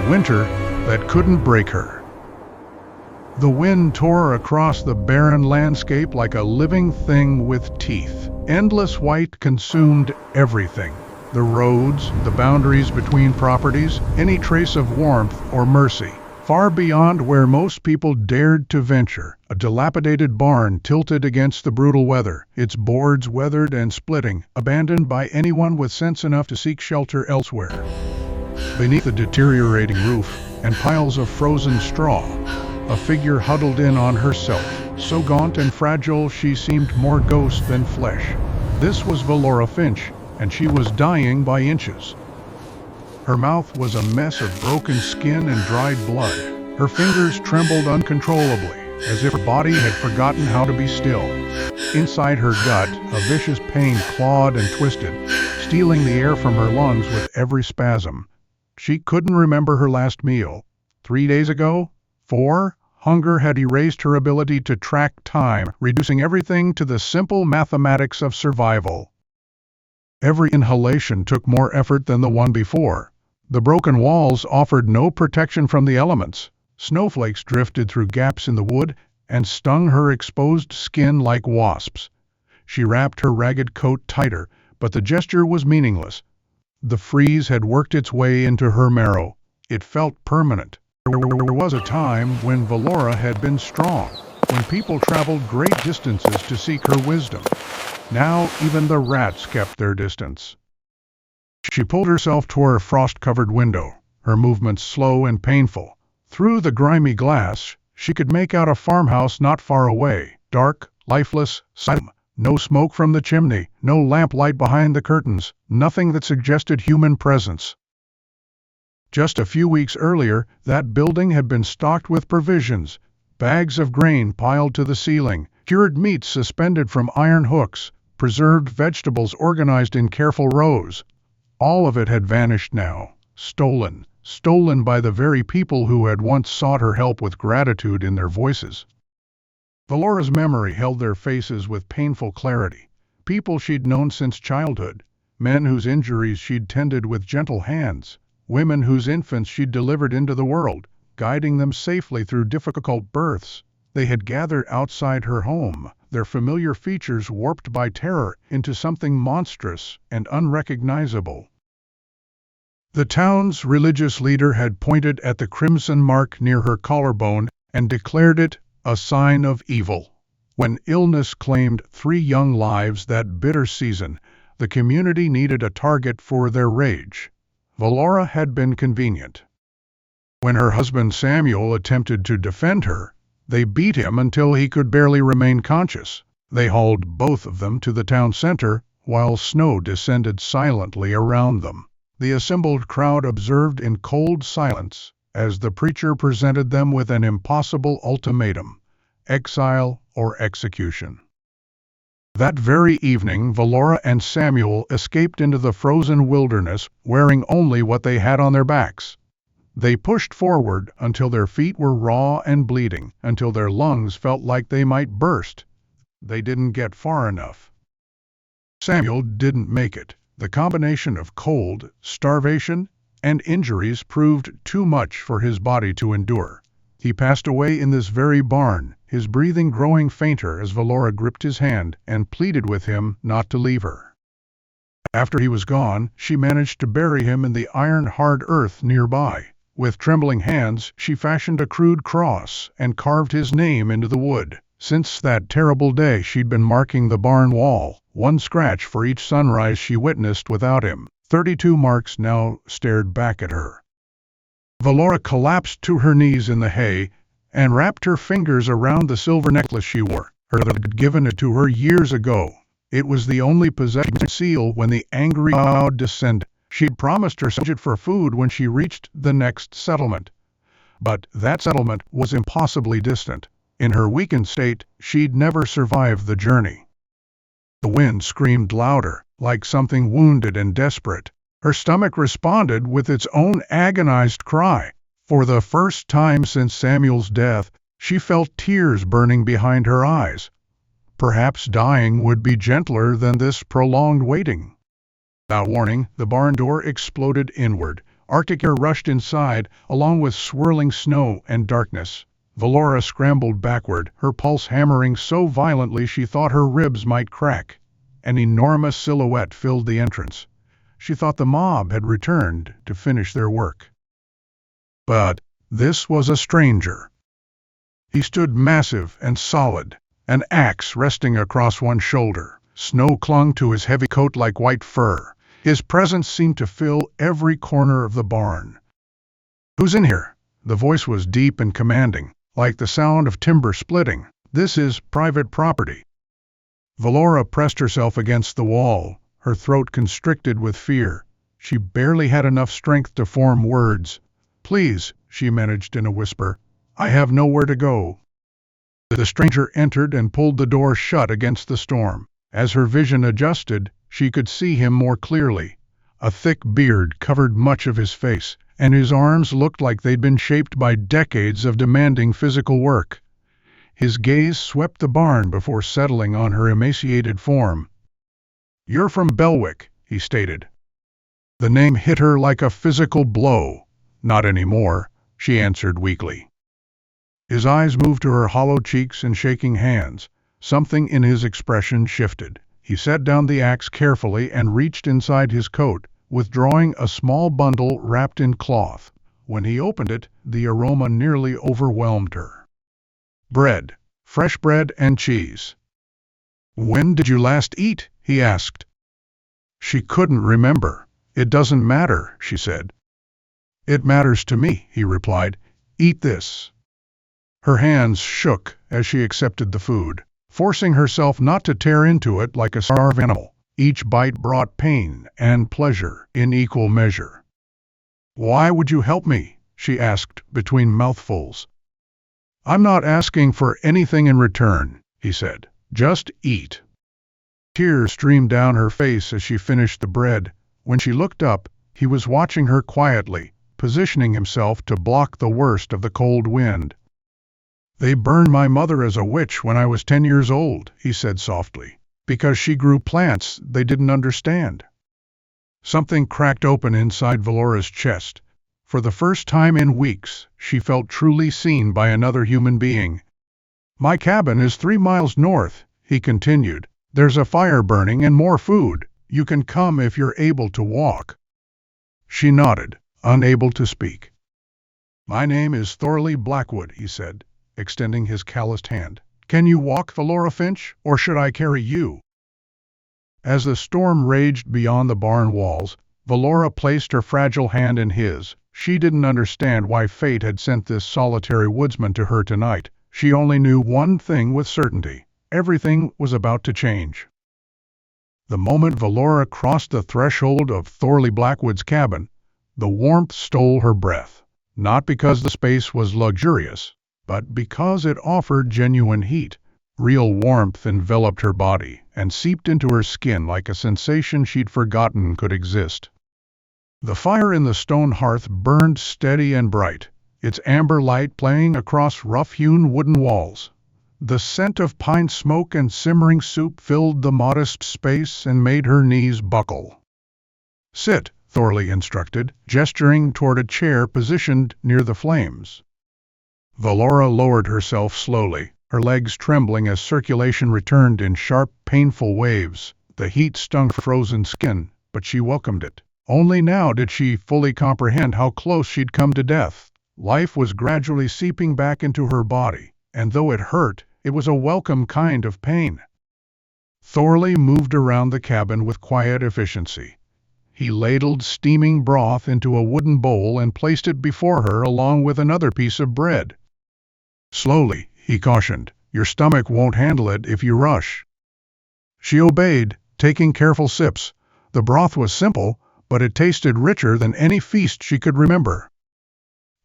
winter that couldn't break her. The wind tore across the barren landscape like a living thing with teeth. Endless white consumed everything. The roads, the boundaries between properties, any trace of warmth or mercy. Far beyond where most people dared to venture, a dilapidated barn tilted against the brutal weather, its boards weathered and splitting, abandoned by anyone with sense enough to seek shelter elsewhere. Beneath the deteriorating roof and piles of frozen straw, a figure huddled in on herself, so gaunt and fragile she seemed more ghost than flesh. This was Valora Finch, and she was dying by inches. Her mouth was a mess of broken skin and dried blood. Her fingers trembled uncontrollably, as if her body had forgotten how to be still. Inside her gut, a vicious pain clawed and twisted, stealing the air from her lungs with every spasm. She couldn't remember her last meal. 3 days ago? 4? Hunger had erased her ability to track time, reducing everything to the simple mathematics of survival. Every inhalation took more effort than the one before. The broken walls offered no protection from the elements. Snowflakes drifted through gaps in the wood and stung her exposed skin like wasps. She wrapped her ragged coat tighter, but the gesture was meaningless. The freeze had worked its way into her marrow. It felt permanent. There was a time when Valora had been strong, when people traveled great distances to seek her wisdom. Now even the rats kept their distance. She pulled herself toward a frost-covered window, her movements slow and painful. Through the grimy glass, she could make out a farmhouse not far away, dark, lifeless, silent. No smoke from the chimney, no lamplight behind the curtains, nothing that suggested human presence. Just a few weeks earlier, that building had been stocked with provisions, bags of grain piled to the ceiling, cured meats suspended from iron hooks, preserved vegetables organized in careful rows. All of it had vanished now, stolen by the very people who had once sought her help with gratitude in their voices. Valora's memory held their faces with painful clarity. People she'd known since childhood, men whose injuries she'd tended with gentle hands, women whose infants she'd delivered into the world, guiding them safely through difficult births. They had gathered outside her home, their familiar features warped by terror into something monstrous and unrecognizable. The town's religious leader had pointed at the crimson mark near her collarbone and declared it a sign of evil. When illness claimed 3 young lives that bitter season, the community needed a target for their rage. Valora had been convenient. When her husband Samuel attempted to defend her, they beat him until he could barely remain conscious. They hauled both of them to the town center, while snow descended silently around them. The assembled crowd observed in cold silence as the preacher presented them with an impossible ultimatum: exile or execution. That very evening, Valora and Samuel escaped into the frozen wilderness, wearing only what they had on their backs. They pushed forward until their feet were raw and bleeding, until their lungs felt like they might burst. They didn't get far enough. Samuel didn't make it. The combination of cold, starvation, and injuries proved too much for his body to endure. He passed away in this very barn, his breathing growing fainter as Valora gripped his hand and pleaded with him not to leave her. After he was gone, she managed to bury him in the iron-hard earth nearby. With trembling hands, she fashioned a crude cross and carved his name into the wood. Since that terrible day, she'd been marking the barn wall, 1 scratch for each sunrise she witnessed without him. 32 marks now stared back at her. Valora collapsed to her knees in the hay and wrapped her fingers around the silver necklace she wore. Her mother had given it to her years ago. It was the only possession seal when the angry cloud descended. She'd promised herself it for food when she reached the next settlement. But that settlement was impossibly distant. In her weakened state, she'd never survive the journey. The wind screamed louder, like something wounded and desperate. Her stomach responded with its own agonized cry. For the first time since Samuel's death, she felt tears burning behind her eyes. Perhaps dying would be gentler than this prolonged waiting. Without warning, the barn door exploded inward, Arctic air rushed inside, along with swirling snow and darkness. Valora scrambled backward, her pulse hammering so violently she thought her ribs might crack. An enormous silhouette filled the entrance. She thought the mob had returned to finish their work. But this was a stranger. He stood massive and solid, an axe resting across one shoulder. Snow clung to his heavy coat like white fur. His presence seemed to fill every corner of the barn. "Who's in here?" The voice was deep and commanding, like the sound of timber splitting. "This is private property." Valora pressed herself against the wall, her throat constricted with fear. She barely had enough strength to form words. "Please," she managed in a whisper, "I have nowhere to go." The stranger entered and pulled the door shut against the storm. As her vision adjusted, she could see him more clearly. A thick beard covered much of his face, and his arms looked like they'd been shaped by decades of demanding physical work. His gaze swept the barn before settling on her emaciated form. "You're from Belwick," he stated. The name hit her like a physical blow. "Not anymore," she answered weakly. His eyes moved to her hollow cheeks and shaking hands. Something in his expression shifted. He set down the axe carefully and reached inside his coat, withdrawing a small bundle wrapped in cloth. When he opened it, the aroma nearly overwhelmed her. "Bread. Fresh bread and cheese." "When did you last eat?" he asked. She couldn't remember. "It doesn't matter," she said. "It matters to me," he replied. "Eat this." Her hands shook as she accepted the food, forcing herself not to tear into it like a starved animal. Each bite brought pain and pleasure in equal measure. "Why would you help me?" she asked between mouthfuls. "I'm not asking for anything in return," he said. "Just eat." Tears streamed down her face as she finished the bread. When she looked up, he was watching her quietly, positioning himself to block the worst of the cold wind. "They burned my mother as a witch when I was 10 years old," he said softly, "because she grew plants they didn't understand." Something cracked open inside Valora's chest. For the first time in weeks, she felt truly seen by another human being. "My cabin is 3 miles north," he continued. "There's a fire burning and more food. You can come if you're able to walk." She nodded, unable to speak. "My name is Thorley Blackwood," he said, extending his calloused hand. "Can you walk, Valora Finch, or should I carry you?" As the storm raged beyond the barn walls, Valora placed her fragile hand in his. She didn't understand why fate had sent this solitary woodsman to her tonight. She only knew one thing with certainty. Everything was about to change. The moment Valora crossed the threshold of Thorley Blackwood's cabin, the warmth stole her breath. Not because the space was luxurious, but because it offered genuine heat. Real warmth enveloped her body and seeped into her skin like a sensation she'd forgotten could exist. The fire in the stone hearth burned steady and bright, its amber light playing across rough-hewn wooden walls. The scent of pine smoke and simmering soup filled the modest space and made her knees buckle. "Sit," Thorley instructed, gesturing toward a chair positioned near the flames. Valora lowered herself slowly, her legs trembling as circulation returned in sharp, painful waves. The heat stung her frozen skin, but she welcomed it. Only now did she fully comprehend how close she'd come to death. Life was gradually seeping back into her body, and though it hurt, it was a welcome kind of pain. Thorley moved around the cabin with quiet efficiency. He ladled steaming broth into a wooden bowl and placed it before her along with another piece of bread. "Slowly," he cautioned. "Your stomach won't handle it if you rush." She obeyed, taking careful sips. The broth was simple, but it tasted richer than any feast she could remember.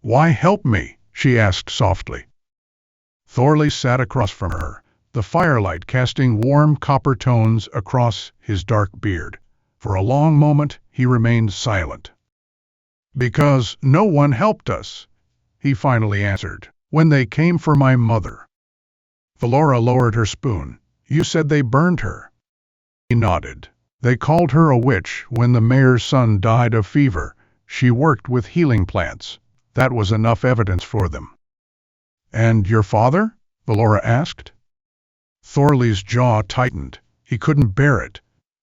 "Why help me?" she asked softly. Thorley sat across from her, the firelight casting warm copper tones across his dark beard. For a long moment he remained silent. "Because no one helped us," he finally answered. "When they came for my mother." Valora lowered her spoon. "You said they burned her." He nodded. "They called her a witch when the mayor's son died of fever. She worked with healing plants. That was enough evidence for them. And your father? Valora asked. Thorley's jaw tightened. He couldn't bear it.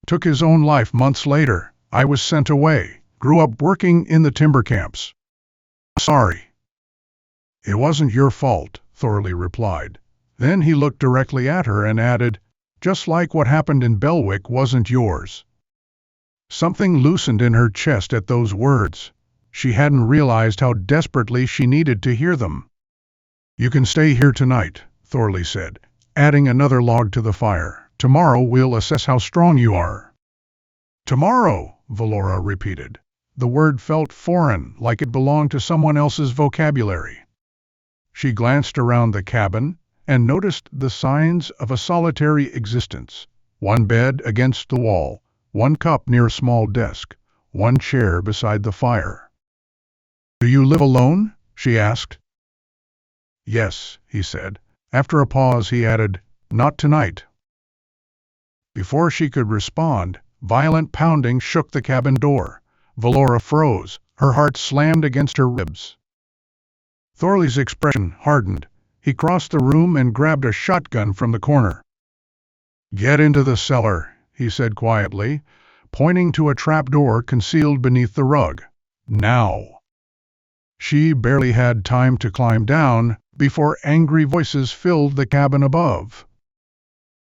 Took his own life months later. I was sent away. Grew up working in the timber camps. Sorry. It wasn't your fault, Thorley replied. Then he looked directly at her and added, just like what happened in Belwick wasn't yours. Something loosened in her chest at those words. She hadn't realized how desperately she needed to hear them. You can stay here tonight, Thorley said, adding another log to the fire. Tomorrow we'll assess how strong you are. Tomorrow, Valora repeated. The word felt foreign, like it belonged to someone else's vocabulary. She glanced around the cabin and noticed the signs of a solitary existence. One bed against the wall, one cup near a small desk, one chair beside the fire. Do you live alone? She asked. Yes, he said. After a pause he added, not tonight. Before she could respond, violent pounding shook the cabin door. Valora froze, her heart slammed against her ribs. Thorley's expression hardened. He crossed the room and grabbed a shotgun from the corner. Get into the cellar, he said quietly, pointing to a trapdoor concealed beneath the rug. Now. She barely had time to climb down before angry voices filled the cabin above.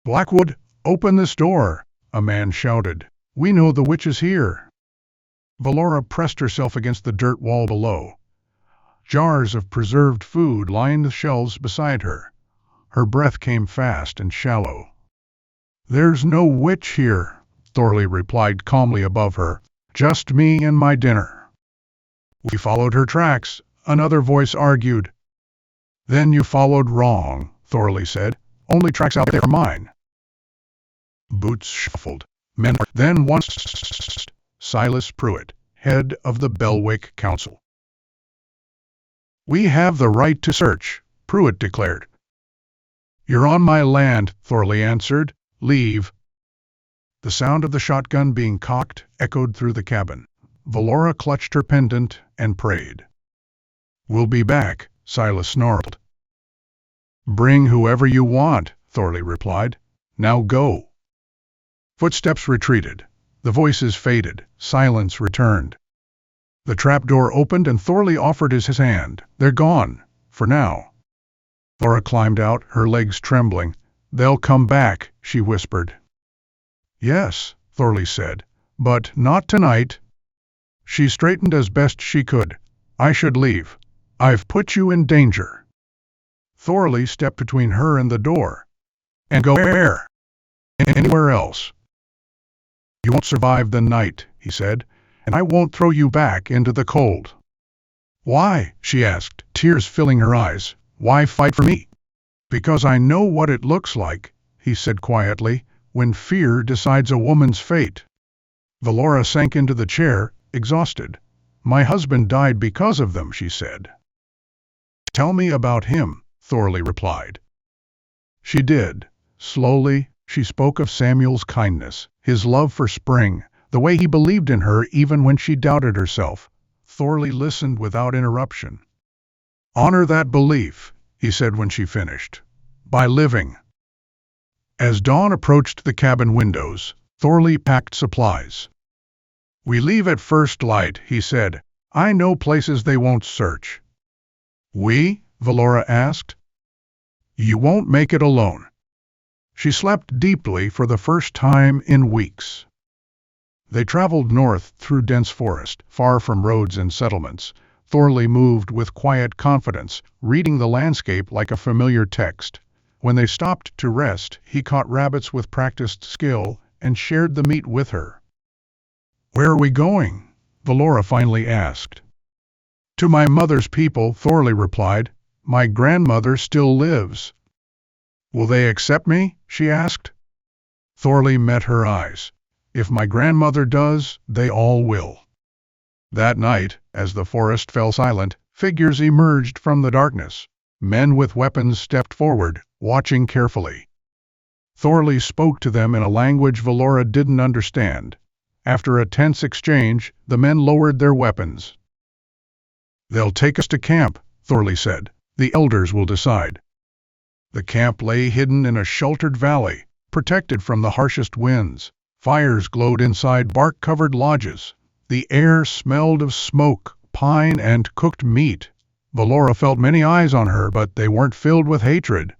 Blackwood, open this door, a man shouted. We know the witch is here. Valora pressed herself against the dirt wall below. Jars of preserved food lined the shelves beside her. Her breath came fast and shallow. There's no witch here, Thorley replied calmly above her. Just me and my dinner. We followed her tracks, another voice argued. Then you followed wrong, Thorley said. Only tracks out there are mine. Boots shuffled. Men. Then once Silas Pruitt, head of the Belwick Council. We have the right to search, Pruitt declared. You're on my land, Thorley answered. Leave. The sound of the shotgun being cocked echoed through the cabin. Valora clutched her pendant and prayed. We'll be back, Silas snarled. Bring whoever you want, Thorley replied. Now go. Footsteps retreated. The voices faded. Silence returned. The trapdoor opened and Thorley offered his hand. They're gone, for now. Valora climbed out, her legs trembling. They'll come back, she whispered. Yes, Thorley said, but not tonight. She straightened as best she could. I should leave. I've put you in danger. Thorley stepped between her and the door. And go where? Anywhere else. You won't survive the night, he said, and I won't throw you back into the cold. Why? She asked, tears filling her eyes. Why fight for me? Because I know what it looks like, he said quietly, when fear decides a woman's fate. Valora sank into the chair, exhausted. My husband died because of them, she said. Tell me about him, Thorley replied. She did. Slowly, she spoke of Samuel's kindness, his love for Spring, the way he believed in her even when she doubted herself. Thorley listened without interruption. Honor that belief, he said when she finished, by living. As dawn approached the cabin windows, Thorley packed supplies. We leave at first light, he said. I know places they won't search. We? Valora asked. You won't make it alone. She slept deeply for the first time in weeks. They traveled north through dense forest, far from roads and settlements. Thorley moved with quiet confidence, reading the landscape like a familiar text. When they stopped to rest, he caught rabbits with practiced skill and shared the meat with her. Where are we going? Valora finally asked. To my mother's people, Thorley replied. My grandmother still lives. Will they accept me? She asked. Thorley met her eyes. If my grandmother does, they all will. That night, as the forest fell silent, figures emerged from the darkness. Men with weapons stepped forward, watching carefully. Thorley spoke to them in a language Valora didn't understand. After a tense exchange, the men lowered their weapons. "They'll take us to camp," Thorley said. "The elders will decide." The camp lay hidden in a sheltered valley, protected from the harshest winds. Fires glowed inside bark-covered lodges. The air smelled of smoke, pine, and cooked meat. Valora felt many eyes on her, but they weren't filled with hatred.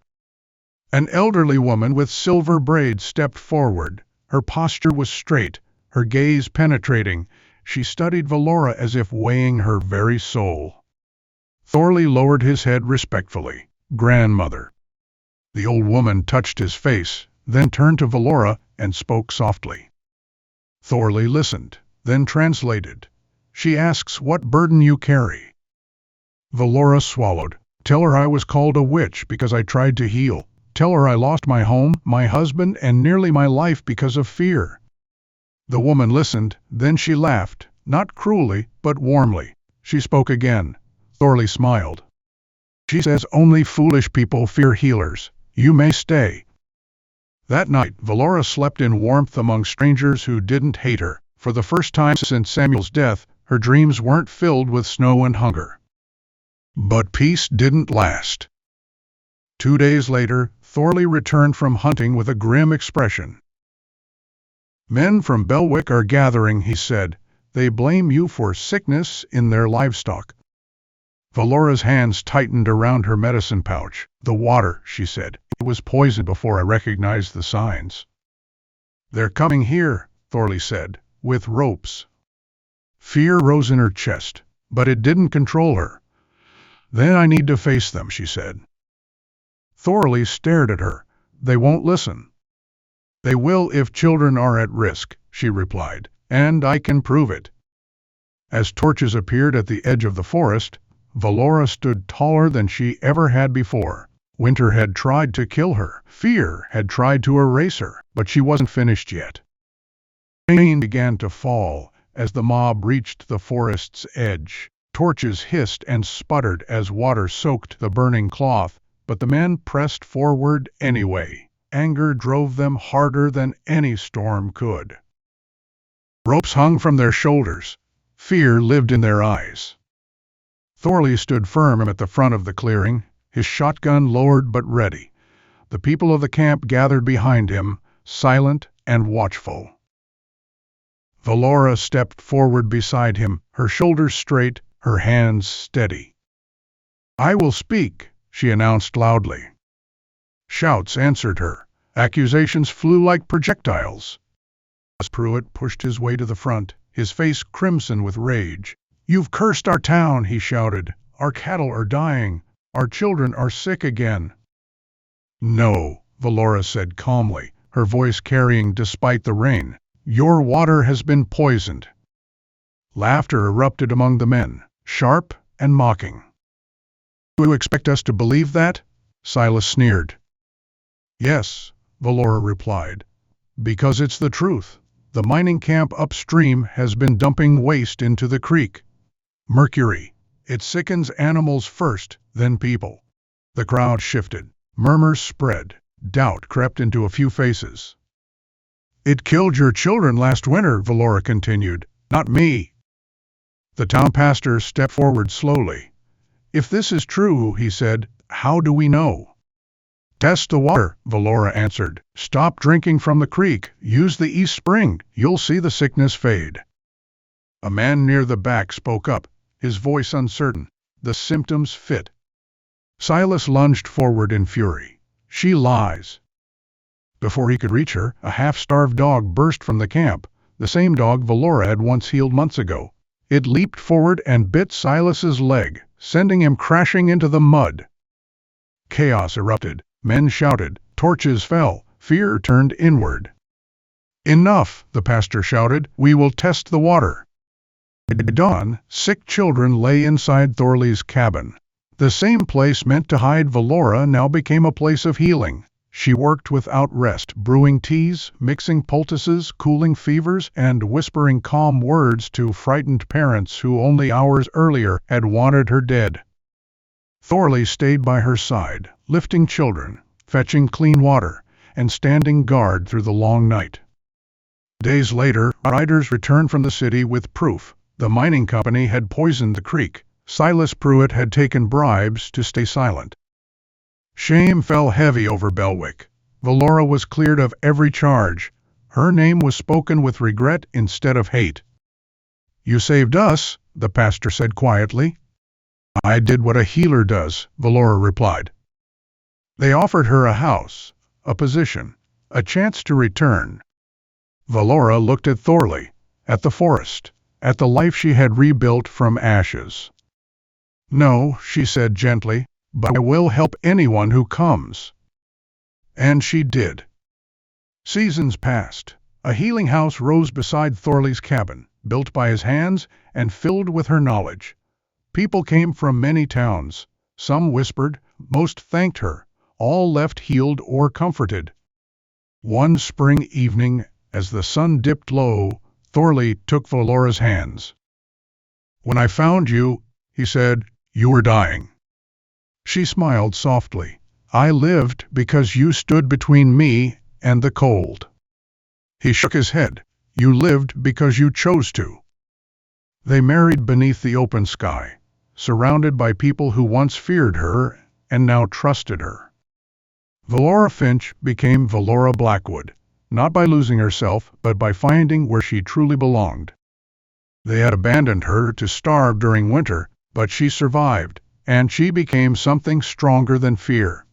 An elderly woman with silver braids stepped forward. Her posture was straight, her gaze penetrating. She studied Valora as if weighing her very soul. Thorley lowered his head respectfully. "Grandmother." The old woman touched his face, then turned to Valora and spoke softly. Thorley listened, then translated. "She asks what burden you carry." Valora swallowed. "Tell her I was called a witch because I tried to heal. Tell her I lost my home, my husband, and nearly my life because of fear." The woman listened, then she laughed, not cruelly, but warmly. She spoke again. Thorley smiled. "She says only foolish people fear healers. You may stay." That night, Valora slept in warmth among strangers who didn't hate her. For the first time since Samuel's death, her dreams weren't filled with snow and hunger. But peace didn't last. 2 days later, Thorley returned from hunting with a grim expression. "Men from Belwick are gathering," he said. "They blame you for sickness in their livestock." Valora's hands tightened around her medicine pouch. "The water," she said. "It was poisoned before I recognized the signs." "They're coming here," Thorley said, "with ropes." Fear rose in her chest, but it didn't control her. "Then I need to face them," she said. Thorley stared at her. "They won't listen." "They will if children are at risk," she replied, "and I can prove it." As torches appeared at the edge of the forest, Valora stood taller than she ever had before. Winter had tried to kill her. Fear had tried to erase her, but she wasn't finished yet. Rain began to fall as the mob reached the forest's edge. Torches hissed and sputtered as water soaked the burning cloth, but the men pressed forward anyway. Anger drove them harder than any storm could. Ropes hung from their shoulders. Fear lived in their eyes. Thorley stood firm at the front of the clearing, his shotgun lowered but ready. The people of the camp gathered behind him, silent and watchful. Valora stepped forward beside him, her shoulders straight, her hands steady. "I will speak," she announced loudly. Shouts answered her. Accusations flew like projectiles. Pruitt pushed his way to the front, his face crimson with rage. "You've cursed our town," he shouted. "Our cattle are dying. Our children are sick again." "No," Valora said calmly, her voice carrying despite the rain. "Your water has been poisoned." Laughter erupted among the men, sharp and mocking. "Do you expect us to believe that?" Silas sneered. "Yes," Valora replied, "because it's the truth. The mining camp upstream has been dumping waste into the creek. Mercury. It sickens animals first, then people." The crowd shifted. Murmurs spread. Doubt crept into a few faces. "It killed your children last winter," Valora continued. "Not me." The town pastor stepped forward slowly. "If this is true," he said, "how do we know?" "Test the water," Valora answered. "Stop drinking from the creek. Use the East Spring. You'll see the sickness fade." A man near the back spoke up, his voice uncertain. "The symptoms fit." Silas lunged forward in fury. "She lies." Before he could reach her, a half-starved dog burst from the camp, the same dog Valora had once healed months ago. It leaped forward and bit Silas's leg, sending him crashing into the mud. Chaos erupted. Men shouted. Torches fell. Fear turned inward. "Enough," the pastor shouted. "We will test the water." At dawn, sick children lay inside Thorley's cabin. The same place meant to hide Valora now became a place of healing. She worked without rest, brewing teas, mixing poultices, cooling fevers, and whispering calm words to frightened parents who only hours earlier had wanted her dead. Thorley stayed by her side, lifting children, fetching clean water, and standing guard through the long night. Days later, riders returned from the city with proof. The mining company had poisoned the creek. Silas Pruitt had taken bribes to stay silent. Shame fell heavy over Belwick. Valora was cleared of every charge. Her name was spoken with regret instead of hate. "You saved us," the pastor said quietly. "I did what a healer does," Valora replied. They offered her a house, a position, a chance to return. Valora looked at Thorley, at the forest, at the life she had rebuilt from ashes. "No," she said gently, "but I will help anyone who comes." And she did. Seasons passed. A healing house rose beside Thorley's cabin, built by his hands and filled with her knowledge. People came from many towns. Some whispered, most thanked her. All left healed or comforted. One spring evening, as the sun dipped low, Thorley took Valora's hands. "When I found you," he said, "you were dying." She smiled softly. "I lived because you stood between me and the cold." He shook his head. "You lived because you chose to." They married beneath the open sky, surrounded by people who once feared her and now trusted her. Valora Finch became Valora Blackwood, not by losing herself, but by finding where she truly belonged. They had abandoned her to starve during winter, but she survived, and she became something stronger than fear.